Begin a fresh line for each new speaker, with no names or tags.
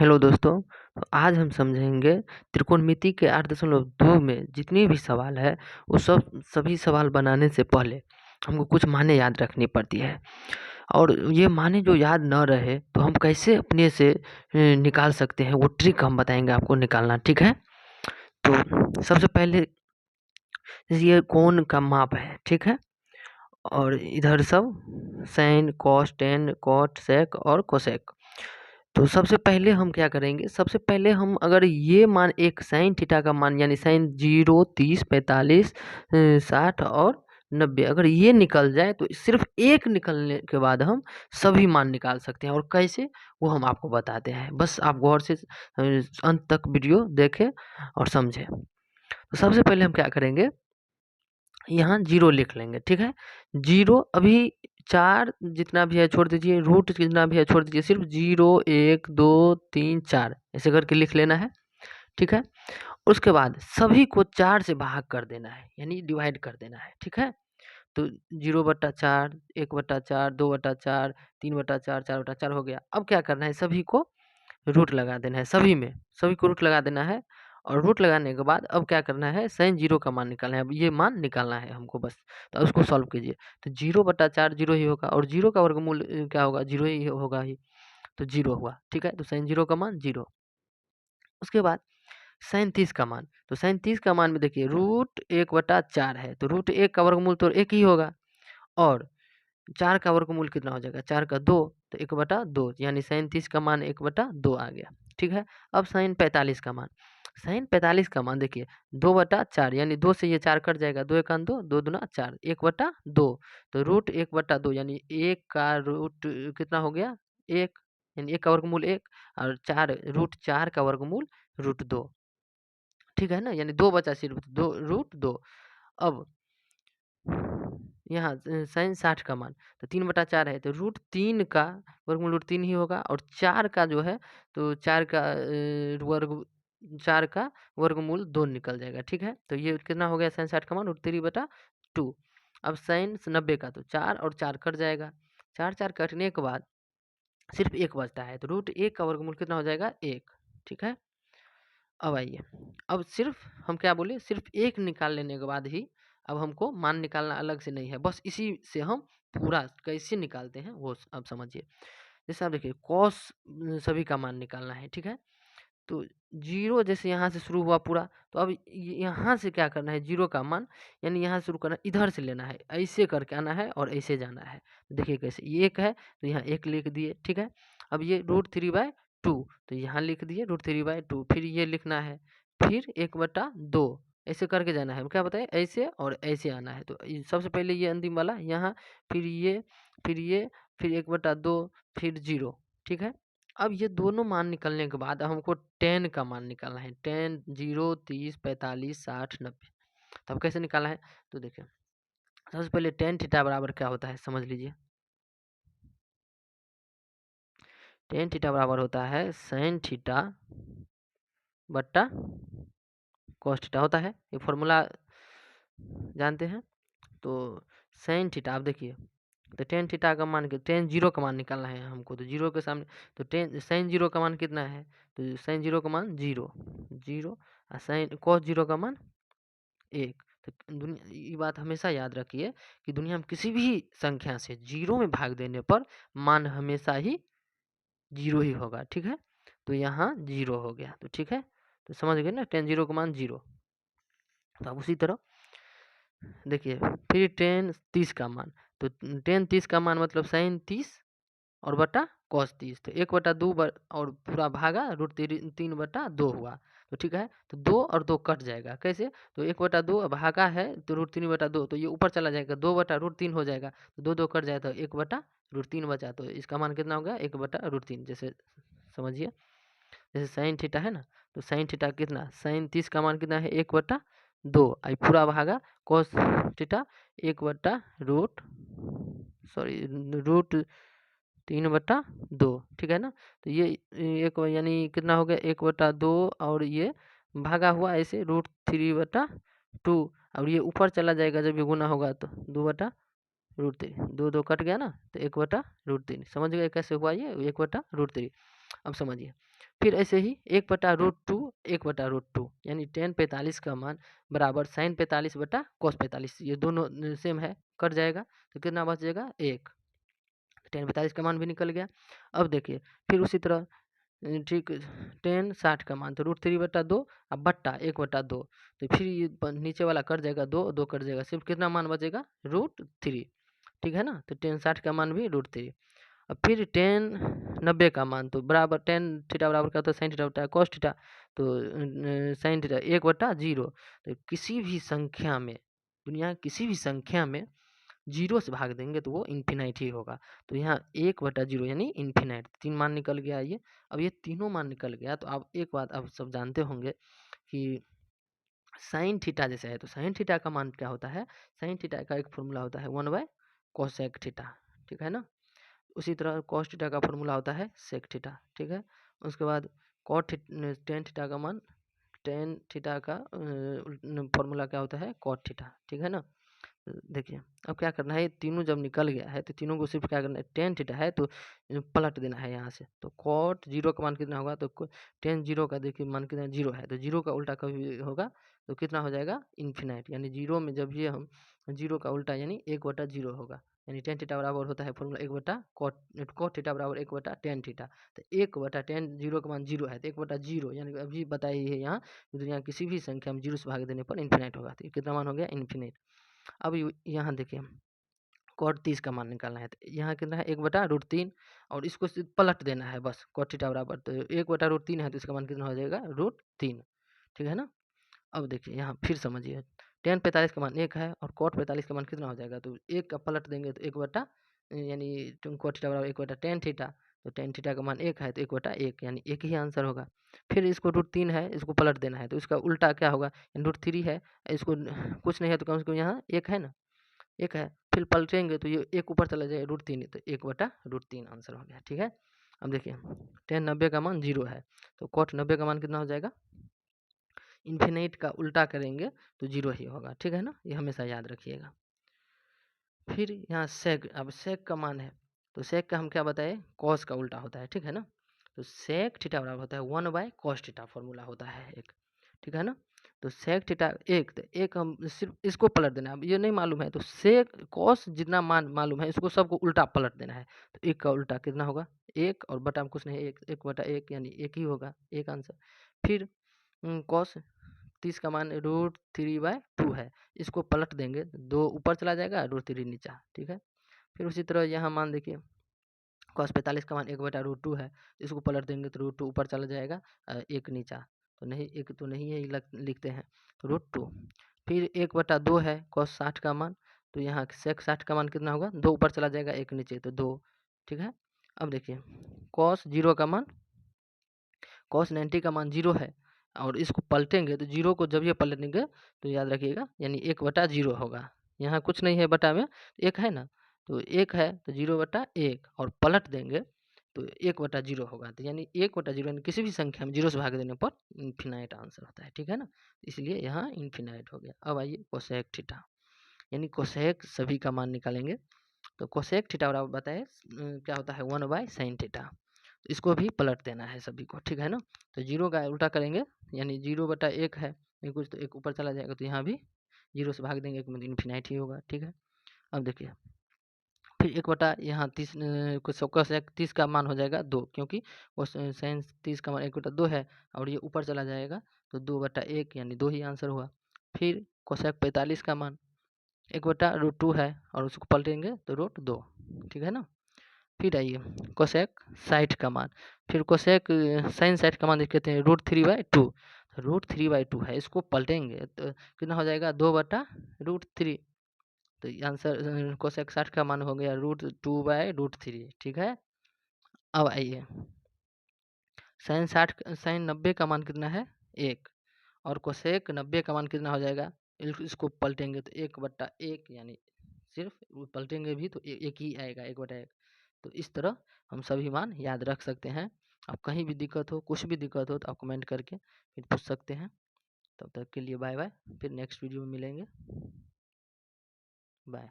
Hello दोस्तों, तो आज हम समझेंगे त्रिकोणमिति के 8.2 में जितने भी सवाल है वो सभी सवाल बनाने से पहले हमको कुछ माने याद रखनी पड़ती है। और ये माने जो याद न रहे तो हम कैसे अपने से निकाल सकते हैं, वो ट्रिक हम बताएंगे आपको निकालना। ठीक है, तो सबसे पहले ये कोण का माप है। ठीक है, और इधर सब sine cos ten cot sec और कोसेक। तो सबसे पहले हम क्या करेंगे, सबसे पहले हम अगर ये मान एक साइन थीटा का मान यानी साइन 0 30 45 60 और 90 अगर ये निकल जाए तो सिर्फ एक निकलने के बाद हम सभी मान निकाल सकते हैं। और कैसे, वो हम आपको बताते हैं। बस आप गौर से अंत तक वीडियो देखें और समझें। तो सबसे पहले हम क्या करेंगे, यहाँ जीरो लिख लेंगे। ठीक है, जीरो अभी चार जितना भी है छोड़ दीजिए, रूट जितना भी है छोड़ दीजिए, सिर्फ 0 1 2 3 4 ऐसे करके लिख लेना है। ठीक है, उसके बाद सभी को 4 से भाग कर देना है, यानी डिवाइड कर देना है। ठीक है, तो 0/4 1/4 2/4 3/4 4/4 हो गया। अब क्या करना है, सभी को रूट लगा देना है, सभी को रूट लगा देना है। और रूट लगाने के बाद अब क्या करना है, साइन 0 का मान निकालना है। अब ये मान निकालना है हमको बस। तो उसको सॉल्व कीजिए, तो 0/4 0 ही होगा और 0 का वर्गमूल क्या होगा, 0 ही होगा ही। तो 0 हुआ। ठीक है, तो साइन 0 का मान 0। उसके बाद साइन 30 का मान, तो साइन 30 का मान में देखिए रूट 1/4 है, तो रूट 1 का वर्गमूल तो 1 ही होगा। और 4 का वर्गमूल कितना हो जाएगा, 4 का 2, तो 1/2 यानी साइन 30 का मान 1/2 आ गया। ठीक है, अब साइन 45 का मान, साइन 45 का मान देखिए 2/4 यानी 2 से ये 4 कट जाएगा, 2 1 2 2 दूना 4 1/2, तो रूट 1/2 यानी 1 का रूट कितना हो गया 1, यानी 1 का वर्गमूल 1 और 4 रूट 4 का वर्गमूल रूट 2। ठीक है ना, यानी 2 बचा सिर्फ 2 रूट 2। अब यहाँ साइन 60 का मान, तो 3/4 है, तो रूट 3 का वर्गमूल रूट 3 ही होगा। और 4 का जो है, तो 4 का वर्ग 4 का वर्गमूल 2 निकल जाएगा। ठीक है, तो ये कितना हो गया, साइन 60 का मान रूट 3/2। अब साइन 90 का, तो 4 और 4 कट जाएगा, 4 4 कटने के बाद सिर्फ 1 बचता है, तो रूट 1 का वर्गमूल कितना हो जाएगा 1। ठीक है, अब आइए, अब सिर्फ हम क्या बोले, सिर्फ एक निकाल लेने के बाद ही अब हमको मान निकालना अलग से नहीं है, बस इसी से हम पूरा कैसे निकालते हैं वो अब समझिए। जैसे आप देखिए कॉस सभी का मान निकालना है। ठीक है, तो जीरो जैसे यहाँ से शुरू हुआ पूरा, तो अब यहाँ से क्या करना है, जीरो का मान यानी यहाँ से शुरू करना, इधर से लेना है, ऐसे करके आना है और ऐसे जाना है। देखिए कैसे, ये 1 है तो यहाँ 1 लिख दिए। ठीक है, अब ये √3/2, तो यहाँ लिख दिए √3/2। फिर ये लिखना है, फिर 1/2 ऐसे करके जाना है। क्या बताए, ऐसे और ऐसे आना है। तो सबसे पहले ये अंतिम वाला यहाँ, फिर ये फिर ये फिर 1/2 फिर 0। ठीक है, अब ये दोनों मान निकलने के बाद अब हमको टेन का मान निकालना है। 10 0 30 45 60 90। तब कैसे निकालना है, तो देखिए सबसे पहले टेन थीटा बराबर क्या होता है समझ लीजिए। टेन थीटा बराबर होता है साइन थीटा बट्टा कॉस थीटा होता है। ये फॉर्मूला जानते हैं। तो साइन थीटा, आप देखिए, तो टेन थीटा का मान टेन 0 का मान निकालना है हमको, तो 0 के सामने, तो टेन साइन 0 का मान कितना है, तो साइन 0 का मान 0 0 और साइन कॉस 0 का मान 1। तो दुनिया, ये बात हमेशा याद रखिए कि दुनिया में किसी भी संख्या से 0 में भाग देने पर मान हमेशा ही 0 ही होगा। ठीक है, तो यहाँ 0 हो गया। तो ठीक है, तो समझ गए ना, टेन 0 का मान 0। तो अब उसी तरह देखिए, फिर टेन 30 का मान, तो टेन 30 का मान मतलब साइन 30 और बटा कॉस 30, तो 1/2 और पूरा भागा √3/2 हुआ। तो ठीक है, तो 2 और 2 कट जाएगा, कैसे, तो 1/2 भागा है तो √3/2, तो ये ऊपर चला जाएगा, 2/√3 हो जाएगा, तो 2 2 कट जाए तो 1/√3 बचा, तो इसका मान कितना हो गया 1/√3। जैसे समझिए, जैसे साइन थीटा है ना, तो साइन थीटा कितना, साइन 30 का मान कितना है 1/2, आई पूरा भागा कॉस थीटा 1/रूट सॉरी √3/2। ठीक है ना, तो ये एक यानी कितना हो गया 1/2 और ये भागा हुआ ऐसे √3/2, और ये ऊपर चला जाएगा जब ये गुना होगा, तो 2/√3, 2 2 कट गया ना, तो 1/√3। समझ गए कैसे हुआ ये 1/√3। अब समझिए, फिर ऐसे ही 1/√2 1/√2 यानी tan 45 का मान बराबर sin 45 बटा cos 45, ये दोनों सेम है, कट जाएगा तो कितना बच जाएगा 1। tan 45 का मान भी निकल गया। अब देखिए फिर उसी तरह ठीक tan 60 का मान तो √3/2 अब बट्टा 1/2, तो फिर ये नीचे वाला कट जाएगा, 2 2 कट जाएगा, सिर्फ कितना मान बचेगा √3, ठीक है ना। तो tan 60 का मान भी √3। अब फिर tan 90 का मान तो बराबर tan थीटा बराबर क्या होता है sin थीटा होता है cos थीटा, तो sin थीटा 1/0। तो किसी भी संख्या में, दुनिया की किसी भी संख्या में 0 से भाग देंगे तो वो इन्फिनाइट ही होगा। तो यहाँ 1/0 यानी इन्फिनाइट, 3 मान निकल गया ये। अब ये तीनों मान निकल गया तो आप एक बात आप सब जानते होंगे कि साइन थीटा जैसे है, तो साइन थीटा का मान क्या होता है, साइन थीटा का एक फॉर्मूला होता है 1/cosec थीटा, ठीक है ना। उसी तरह cos थीटा का फॉर्मूला होता है sec थीटा, ठीक है। उसके बाद tan थीटा का मान, tan थीटा का फॉर्मूला क्या होता है cot थीटा, ठीक है ना। देखिए अब क्या करना है, ये तीनों जब निकल गया है तो तीनों को सिर्फ क्या करना है, tan थीटा है तो पलट देना है यहाँ से। तो cot 0 का मान कितना होगा, तो tan 0 का देखिए मान कितना 0 है, तो 0 का उल्टा कभी होगा तो कितना हो जाएगा इन्फिनाइट, यानी 0 में जब ये हम 0 का उल्टा यानी 1/0 होगा, यानी tan थीटा बराबर होता है फॉर्मूला 1/cot थीटा बराबर 1/tan थीटा। तो 1/tan 0 का मान 0 है, तो 1/0 यानी अभी बताइए है यहाँ दुनिया की किसी भी संख्या में 0 से भाग देने पर इन्फिनाइट होगा, तो कितना मान हो गया इन्फिनाइट। अब यहाँ देखिए cot 30 का मान निकालना है, तो यहाँ कितना है 1/√3 और इसको सिर्फ पलट देना है बस, cot थीटा बराबर तो 1/√3 है तो इसका मान कितना हो जाएगा √3, ठीक है ना। अब देखिए यहाँ फिर समझिए tan 45 का मान 1 है और cot 45 का मान कितना हो जाएगा, तो 1 का पलट देंगे तो 1 यानी cot थीटा बराबर 1/tan थीटा, तो tan थीटा का मान 1 है तो 1/1 यानी 1 ही आंसर होगा। फिर इसको √3 है, इसको पलट देना है तो इसका उल्टा क्या होगा, √3 है, इसको कुछ नहीं है तो कम से कम यहाँ 1 है ना, 1 है, फिर पलटेंगे तो ये 1 ऊपर चला जाएगा √3, तो 1/√3 आंसर हो गया, ठीक है। अब देखिए tan 90 का मान 0 है तो cot 90 का मान कितना हो जाएगा, इन्फिनाइट का उल्टा करेंगे तो 0 ही होगा, ठीक है ना, ये हमेशा याद रखिएगा। फिर यहाँ सेक, अब सेक का मान है तो सेक का हम क्या बताए, कॉस का उल्टा होता है, ठीक है ना। तो सेक थीटा बराबर होता है 1/cos थीटा, फॉर्मूला होता है एक, ठीक है ना। तो सेक थीटा 1, तो 1 हम सिर्फ इसको पलट देना है, अब ये नहीं मालूम है तो सेक कॉस जितना मान मालूम है इसको सबको उल्टा पलट देना है, तो 1 का उल्टा कितना होगा 1 और बटा में कुछ नहीं, 1/1 यानी 1 ही होगा, 1 आंसर। फिर कॉस 30 का मान √3/2 है, इसको पलट देंगे 2 ऊपर चला जाएगा √3 नीचा, ठीक है। फिर उसी तरह यहाँ मान देखिए cos 45 का मान 1/√2 है, इसको पलट देंगे तो √2 ऊपर चला जाएगा 1 नीचा, तो नहीं 1 तो नहीं है, लिखते हैं तो √2। फिर 1/2 है cos 60 का मान, तो यहाँ sec 60 का मान कितना होगा, 2 ऊपर चला जाएगा 1 नीचे तो 2, ठीक है। अब देखिए cos 0 का मान, cos 90 का मान 0 है और इसको पलटेंगे तो 0 को जब ये पलटेंगे तो याद रखिएगा यानी 1/0 होगा, यहाँ कुछ नहीं है बटा में 1 है ना, तो 1 है तो 0/1 और पलट देंगे तो 1/0 होगा, तो यानी 1/0 यानी किसी भी संख्या में 0 से भाग देने पर इन्फिनाइट आंसर होता है, ठीक है ना। इसलिए यहाँ इन्फिनाइट हो गया। अब आइए कोसेक थीटा, यानी कोसेक सभी का मान निकालेंगे, तो कोसेक थीटा बराबर बताए क्या होता है 1/sin थीटा, इसको भी पलट देना है सभी को, ठीक है ना। तो 0 का उल्टा करेंगे यानी 0/1 है, नहीं कुछ तो 1 ऊपर चला जाएगा तो यहाँ भी 0 से भाग देंगे मतलब इन्फिनाइट ही होगा, ठीक है। अब देखिए फिर 1 यहाँ 30 कोसेक 30 का मान हो जाएगा 2, क्योंकि वो साइन 30 का मान 1/2 है और ये ऊपर चला जाएगा तो 2/1 यानी 2 ही आंसर हुआ। फिर कोसेक 45 का मान 1/√2 है और उसको पलटेंगे तो √2, ठीक है ना। फिर आइए कोसेक 60 का मान, फिर कोसेक साइन 60 का मान देख लेते हैं √3/2, √3/2 है, इसको पलटेंगे तो कितना हो जाएगा 2/√3, तो आंसर कोसेक 60 का मान हो गया √2/√3, ठीक है। अब आइए साइन 90 का मान कितना है 1 और कोसेक 90 का मान कितना हो जाएगा, इसको पलटेंगे तो 1/1 यानी सिर्फ पलटेंगे भी तो 1 ही आएगा 1/1। तो इस तरह हम सभी मान याद रख सकते हैं। अब कहीं भी दिक्कत हो, कुछ भी दिक्कत हो तो आप कमेंट करके फिर पूछ सकते हैं। तब तक के लिए बाय बाय, फिर नेक्स्ट वीडियो में मिलेंगे, बाय।